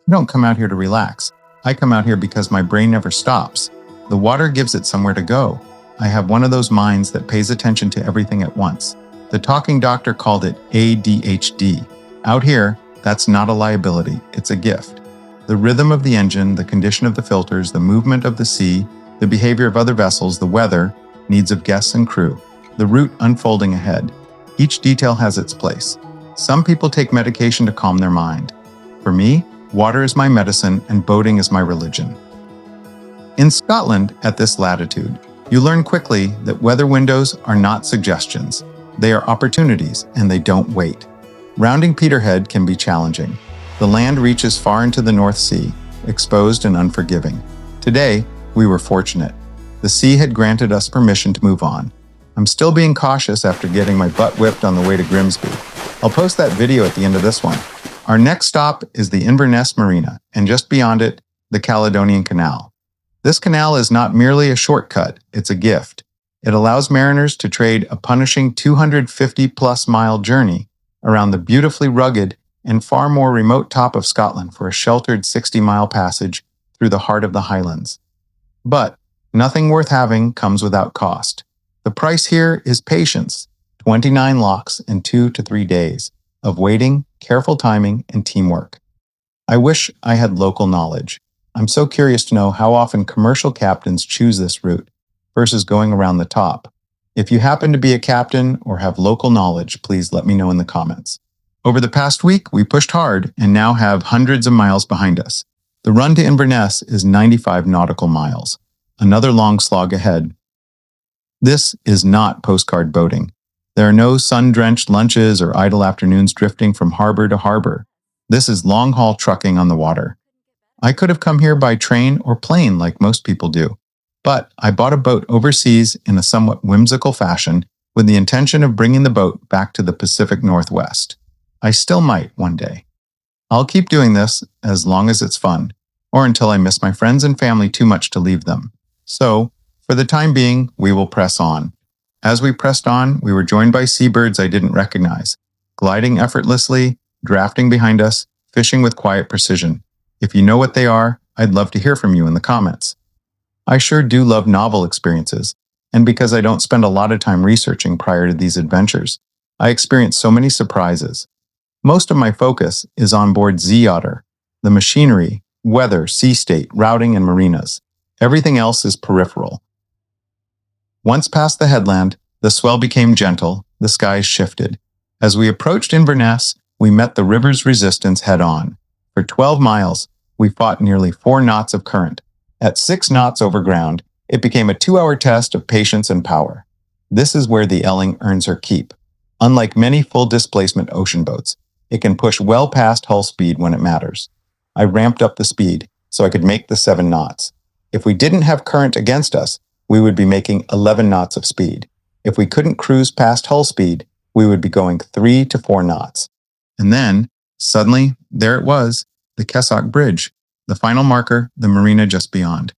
I don't come out here to relax. I come out here because my brain never stops. The water gives it somewhere to go. I have one of those minds that pays attention to everything at once. The talking doctor called it ADHD. Out here, that's not a liability, it's a gift. The rhythm of the engine, the condition of the filters, the movement of the sea, the behavior of other vessels, the weather, needs of guests and crew, the route unfolding ahead. Each detail has its place. Some people take medication to calm their mind. For me, water is my medicine and boating is my religion. In Scotland, at this latitude, you learn quickly that weather windows are not suggestions. They are opportunities, and they don't wait. Rounding Peterhead can be challenging. The land reaches far into the North Sea, exposed and unforgiving. Today, we were fortunate. The sea had granted us permission to move on. I'm still being cautious after getting my butt whipped on the way to Grimsby. I'll post that video at the end of this one. Our next stop is the Inverness Marina, and just beyond it, the Caledonian Canal. This canal is not merely a shortcut, it's a gift. It allows mariners to trade a punishing 250-plus mile journey around the beautifully rugged and far more remote top of Scotland for a sheltered 60-mile passage through the heart of the Highlands. But nothing worth having comes without cost. The price here is patience, 29 locks and 2 to 3 days of waiting, careful timing, and teamwork. I wish I had local knowledge. I'm so curious to know how often commercial captains choose this route versus going around the top. If you happen to be a captain or have local knowledge, please let me know in the comments. Over the past week, we pushed hard and now have hundreds of miles behind us. The run to Inverness is 95 nautical miles. Another long slog ahead. This is not postcard boating. There are no sun-drenched lunches or idle afternoons drifting from harbor to harbor. This is long-haul trucking on the water. I could have come here by train or plane like most people do, but I bought a boat overseas in a somewhat whimsical fashion with the intention of bringing the boat back to the Pacific Northwest. I still might one day. I'll keep doing this as long as it's fun, or until I miss my friends and family too much to leave them. So, for the time being, we will press on. As we pressed on, we were joined by seabirds I didn't recognize, gliding effortlessly, drafting behind us, fishing with quiet precision. If you know what they are, I'd love to hear from you in the comments. I sure do love novel experiences, and because I don't spend a lot of time researching prior to these adventures, I experience so many surprises. Most of my focus is on board Sea Otter, the machinery, weather, sea state, routing, and marinas. Everything else is peripheral. Once past the headland, the swell became gentle, the skies shifted. As we approached Inverness, we met the river's resistance head-on. For 12 miles, we fought nearly 4 knots of current. At 6 knots over ground, it became a 2-hour test of patience and power. This is where the Elling earns her keep. Unlike many full-displacement ocean boats, it can push well past hull speed when it matters. I ramped up the speed so I could make the 7 knots. If we didn't have current against us, we would be making 11 knots of speed. If we couldn't cruise past hull speed, we would be going 3 to 4 knots. And then, suddenly, there it was, the Kessock Bridge, the final marker, the marina just beyond.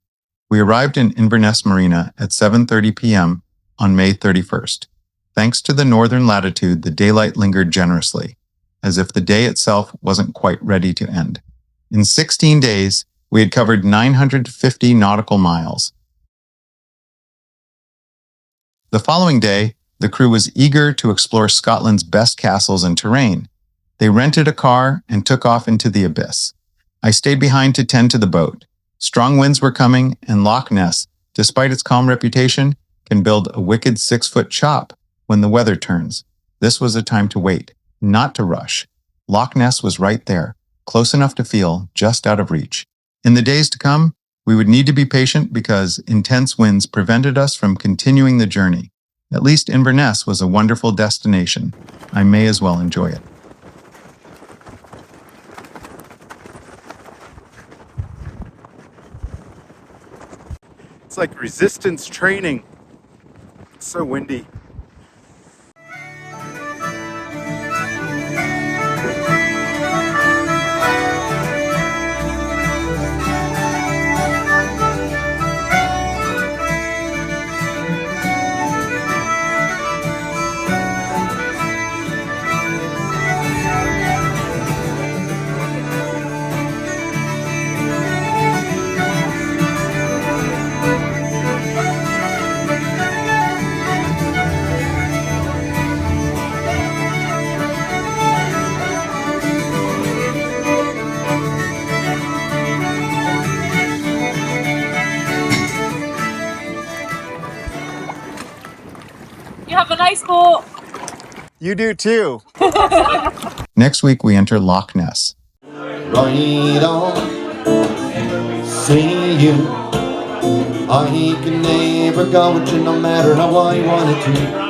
We arrived in Inverness Marina at 7:30 p.m. on May 31st. Thanks to the northern latitude, the daylight lingered generously, as if the day itself wasn't quite ready to end. In 16 days, we had covered 950 nautical miles. The following day, the crew was eager to explore Scotland's best castles and terrain. They rented a car and took off into the abyss. I stayed behind to tend to the boat. Strong winds were coming, and Loch Ness, despite its calm reputation, can build a wicked 6-foot chop when the weather turns. This was a time to wait, not to rush. Loch Ness was right there, close enough to feel, just out of reach. In the days to come, we would need to be patient because intense winds prevented us from continuing the journey. At least Inverness was a wonderful destination. I may as well enjoy it. It's like resistance training. It's so windy. have a nice boat. You do too. Next week, we enter Loch Ness. Right on, see you. I can never go with you no matter how I wanted to.